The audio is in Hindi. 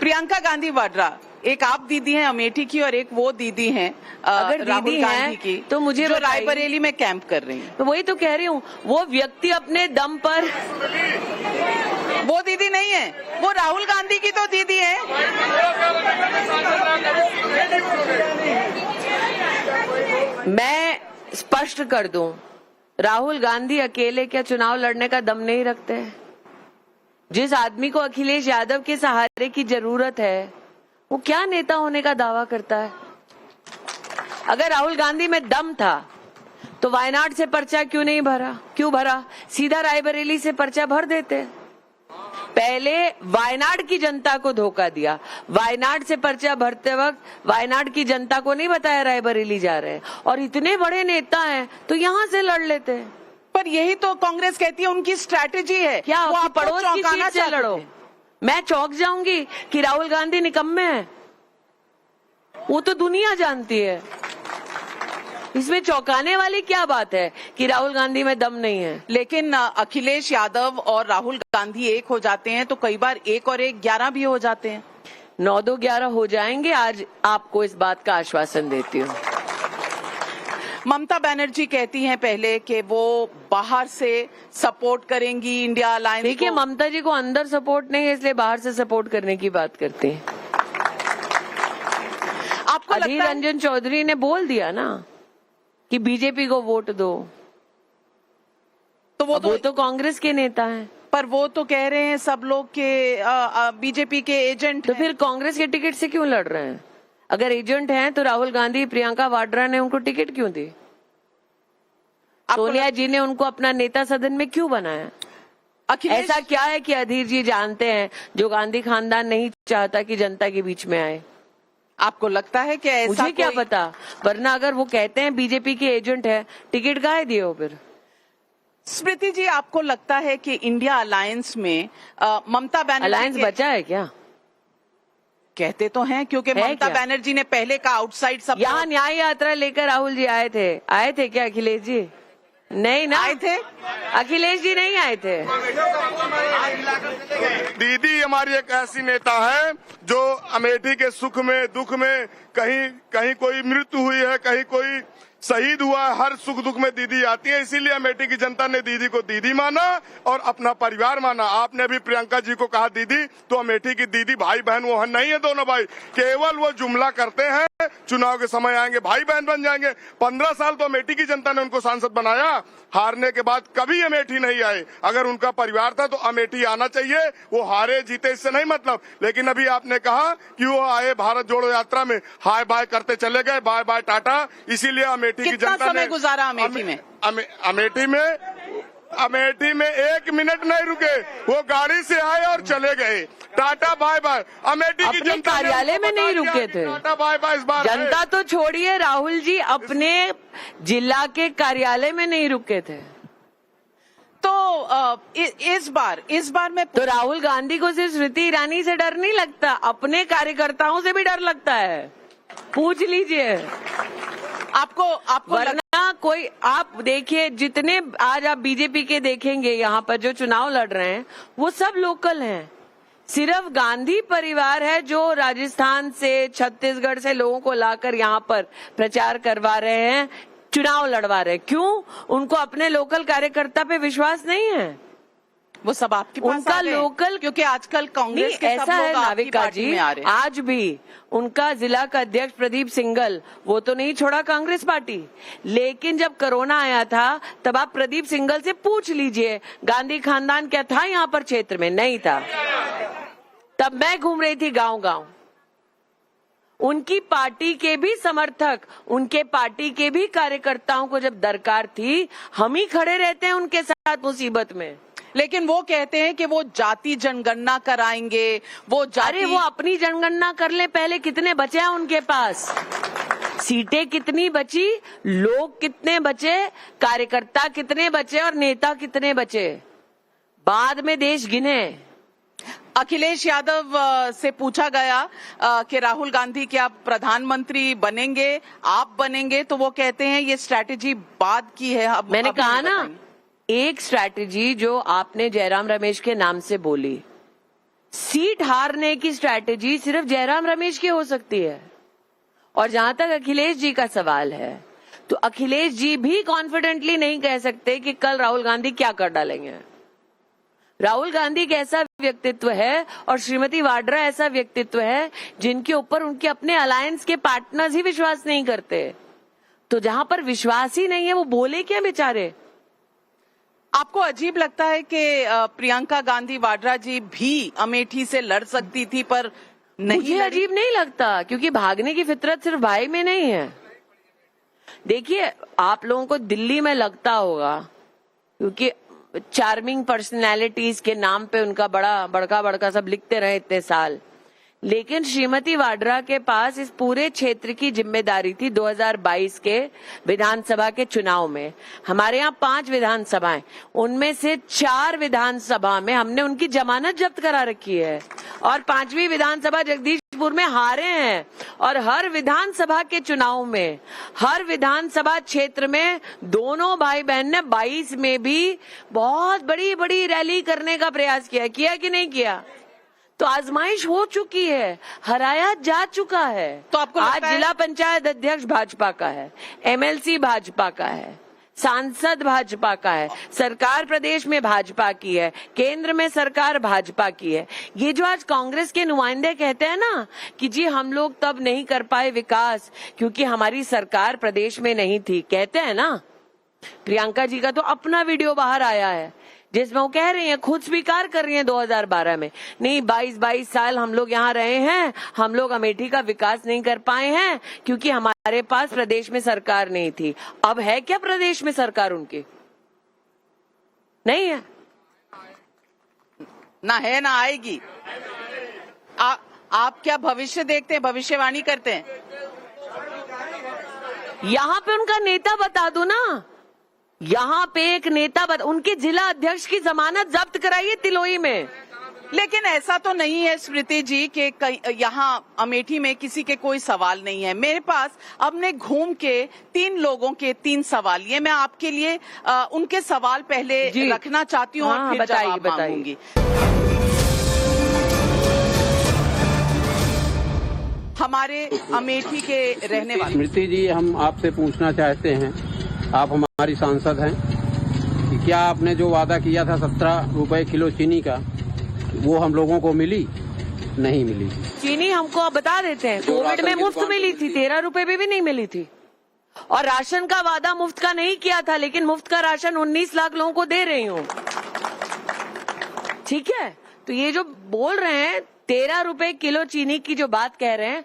प्रियंका गांधी वाड्रा, एक आप दीदी हैं अमेठी की और एक वो दीदी हैं अगर दीदी गांधी की, तो मुझे जो रायबरेली में कैंप कर रही हैं। तो वही तो कह रही हूँ, वो व्यक्ति अपने दम पर, वो दीदी नहीं है, वो राहुल गांधी की तो दीदी है। मैं स्पष्ट कर दूं, राहुल गांधी अकेले क्या चुनाव लड़ने का दम नहीं रखते। जिस आदमी को अखिलेश यादव के सहारे की जरूरत है, वो क्या नेता होने का दावा करता है। अगर राहुल गांधी में दम था तो वायनाड से पर्चा क्यों भरा, सीधा रायबरेली से पर्चा भर देते। पहले वायनाड की जनता को धोखा दिया, वायनाड से पर्चा भरते वक्त वायनाड की जनता को नहीं बताया रायबरेली जा रहे हैं, और इतने बड़े नेता हैं तो यहाँ से लड़ लेते। पर यही तो कांग्रेस कहती है उनकी स्ट्रैटेजी है। क्या वो आपको पड़ोस की सीट से लड़ो। मैं चौंक जाऊंगी कि राहुल गांधी निकम्मे हैं, वो तो दुनिया जानती है। इसमें चौंकाने वाली क्या बात है कि राहुल गांधी में दम नहीं है। लेकिन अखिलेश यादव और राहुल गांधी एक हो जाते हैं तो कई बार 1 और 1 11 भी हो जाते हैं। 9-2-11 हो जाएंगे। आज आपको इस बात का आश्वासन देती हूँ। ममता बनर्जी कहती हैं पहले कि वो बाहर से सपोर्ट करेंगी इंडिया अलायंस। देखिए, ममता जी को अंदर सपोर्ट नहीं है, इसलिए बाहर से सपोर्ट करने की बात करती हैं। आपको अधीर रंजन चौधरी ने बोल दिया ना कि बीजेपी को वोट दो, तो वो तो कांग्रेस के नेता हैं। पर वो तो कह रहे हैं सब लोग के बीजेपी के एजेंट। तो फिर कांग्रेस के टिकट से क्यों लड़ रहे हैं? अगर एजेंट हैं तो राहुल गांधी, प्रियंका वाड्रा ने उनको टिकट क्यों दी? सोनिया जी ने उनको अपना नेता सदन में क्यों बनाया? ऐसा क्या है कि अधीर जी जानते हैं जो गांधी खानदान नहीं चाहता कि जनता के बीच में आए? आपको लगता है कि ऐसा? मुझे क्या पता, वरना अगर वो कहते हैं बीजेपी के एजेंट है, टिकट काहे दिए हो फिर? स्मृति जी, आपको लगता है कि इंडिया अलायंस में ममता बनर्जी अलायंस बचा है क्या? कहते तो हैं, क्योंकि ममता बनर्जी ने पहले का आउटसाइड सब। यहाँ न्याय यात्रा लेकर राहुल जी आए थे क्या अखिलेश जी? नहीं ना, आए थे? अखिलेश जी नहीं आए थे। दीदी हमारी एक ऐसी नेता है जो अमेठी के सुख में दुख में, कहीं कोई मृत्यु हुई है, कहीं कोई शहीद हुआ है, हर सुख दुख में दीदी आती है। इसीलिए अमेठी की जनता ने दीदी को दीदी माना और अपना परिवार माना। आपने भी प्रियंका जी को कहा दीदी, तो अमेठी की दीदी भाई बहन वो नहीं है दोनों भाई, केवल वो जुमला करते हैं। चुनाव के समय आएंगे भाई बहन बन जाएंगे। 15 साल तो अमेठी की जनता ने उनको सांसद बनाया, हारने के बाद कभी अमेठी नहीं आए। अगर उनका परिवार था तो अमेठी आना चाहिए। वो हारे जीते इससे नहीं मतलब, लेकिन अभी आपने कहा कि वो आए भारत जोड़ो यात्रा में, हाय बाय करते चले गए, बाय बाय टाटा। इसीलिए अमेठी की जनता ने गुजारा अमेठी में। अमेठी में 1 मिनट नहीं रुके, वो गाड़ी से आए और चले गए, टाटा बाय बाय। अमेठी की जनता कार्यालय में नहीं रुके थे, टाटा बाय बाय। इस बार जनता तो छोड़िए, राहुल जी अपने जिला के कार्यालय में नहीं रुके थे। तो इस बार में तो राहुल गांधी को सिर्फ स्मृति ईरानी से डर नहीं लगता, अपने कार्यकर्ताओं से भी डर लगता है। पूछ लीजिए। आपको वरना कोई, आप देखिए, जितने आज आप बीजेपी के देखेंगे यहाँ पर जो चुनाव लड़ रहे हैं, वो सब लोकल हैं। सिर्फ गांधी परिवार है जो राजस्थान से, छत्तीसगढ़ से लोगों को लाकर यहाँ पर प्रचार करवा रहे हैं, चुनाव लड़वा रहे हैं। क्यों? उनको अपने लोकल कार्यकर्ता पे विश्वास नहीं है। वो सब आपके पास उनका लोकल, क्योंकि आजकल कांग्रेस के ऐसा सब लोग है नाविका जी, आज भी उनका जिला का अध्यक्ष प्रदीप सिंघल, वो तो नहीं छोड़ा कांग्रेस पार्टी। लेकिन जब कोरोना आया था तब आप प्रदीप सिंघल से पूछ लीजिए, गांधी खानदान क्या था यहाँ पर क्षेत्र में? नहीं था। तब मैं घूम रही थी गांव गांव, उनकी पार्टी के भी समर्थक, उनके पार्टी के भी कार्यकर्ताओं को जब दरकार थी, हम ही खड़े रहते हैं उनके साथ मुसीबत में। लेकिन वो कहते हैं कि वो जाति जनगणना कराएंगे, वो जाति। अरे वो अपनी जनगणना कर ले पहले, कितने बचे हैं उनके पास, सीटें कितनी बची, लोग कितने बचे, कार्यकर्ता कितने बचे और नेता कितने बचे, बाद में देश गिने। अखिलेश यादव से पूछा गया कि राहुल गांधी क्या प्रधानमंत्री बनेंगे, आप बनेंगे, तो वो कहते हैं ये स्ट्रैटेजी बाद की है। अब मैंने कहा ना, एक स्ट्रैटेजी जो आपने जयराम रमेश के नाम से बोली, सीट हारने की स्ट्रैटेजी सिर्फ जयराम रमेश की हो सकती है। और जहां तक अखिलेश जी का सवाल है, तो अखिलेश जी भी कॉन्फिडेंटली नहीं कह सकते कि कल राहुल गांधी क्या कर डालेंगे। राहुल गांधी एक ऐसा व्यक्तित्व है और श्रीमती वाड्रा ऐसा व्यक्तित्व है जिनके ऊपर उनके अपने अलायंस के पार्टनर्स ही विश्वास नहीं करते। तो जहां पर विश्वास ही नहीं है, वो बोले क्या बेचारे। आपको अजीब लगता है कि प्रियंका गांधी वाड्रा जी भी अमेठी से लड़ सकती थी पर नहीं मुझे लड़ी? अजीब नहीं लगता, क्योंकि भागने की फितरत सिर्फ भाई में नहीं है। देखिए, आप लोगों को दिल्ली में लगता होगा क्योंकि चार्मिंग पर्सनैलिटीज के नाम पे उनका बड़का सब लिखते रहे इतने साल, लेकिन श्रीमती वाड्रा के पास इस पूरे क्षेत्र की जिम्मेदारी थी 2022 के विधानसभा के चुनाव में। हमारे यहाँ 5 विधानसभाएं, उनमें से 4 विधानसभा में हमने उनकी जमानत जब्त करा रखी है और 5वीं विधानसभा जगदीशपुर में हारे हैं। और हर विधानसभा के चुनाव में, हर विधानसभा क्षेत्र में दोनों भाई बहन ने 22 में भी बहुत बड़ी बड़ी रैली करने का प्रयास किया कि नहीं किया। तो आजमाइश हो चुकी है, हराया जा चुका है। तो आपको आज जिला पंचायत अध्यक्ष भाजपा का है, एमएलसी भाजपा का है, सांसद भाजपा का है, सरकार प्रदेश में भाजपा की है, केंद्र में सरकार भाजपा की है। ये जो आज कांग्रेस के नुमाइंदे कहते हैं ना कि जी हम लोग तब नहीं कर पाए विकास क्योंकि हमारी सरकार प्रदेश में नहीं थी, कहते हैं ना। प्रियंका जी का तो अपना वीडियो बाहर आया है जिसमें वो कह रही हैं, खुद स्वीकार कर रही हैं 2012 में, नहीं 22 साल हम लोग यहाँ रहे हैं, हम लोग अमेठी का विकास नहीं कर पाए हैं क्योंकि हमारे पास प्रदेश में सरकार नहीं थी। अब है क्या प्रदेश में सरकार उनकी? नहीं है, ना है ना आएगी। आप क्या भविष्य देखते हैं, भविष्यवाणी करते हैं? यहाँ पे उनका नेता बता दो ना, यहाँ पे एक नेता उनके जिला अध्यक्ष की जमानत जब्त कराइए तिलोई में। लेकिन ऐसा तो नहीं है स्मृति जी कि यहाँ अमेठी में किसी के कोई सवाल नहीं है। मेरे पास अब ने घूम के 3 लोगों के 3 सवाल, ये मैं आपके लिए उनके सवाल पहले रखना चाहती हूँ और फिर जवाब मांगूंगी। हमारे अमेठी के रहने वाले स्मृति जी, हम आपसे पूछना चाहते हैं, आप हमारी सांसद हैं, कि क्या आपने जो वादा किया था 17 रुपए किलो चीनी का, वो हम लोगों को मिली? नहीं मिली। चीनी हमको आप बता देते हैं, कोविड में मुफ्त मिली थी, 13 रुपए भी नहीं मिली थी। और राशन का वादा मुफ्त का नहीं किया था, लेकिन मुफ्त का राशन 19 लाख लोगों को दे रही हूँ। ठीक है, तो ये जो बोल रहे हैं 13 रुपए किलो चीनी की जो बात कह रहे हैं,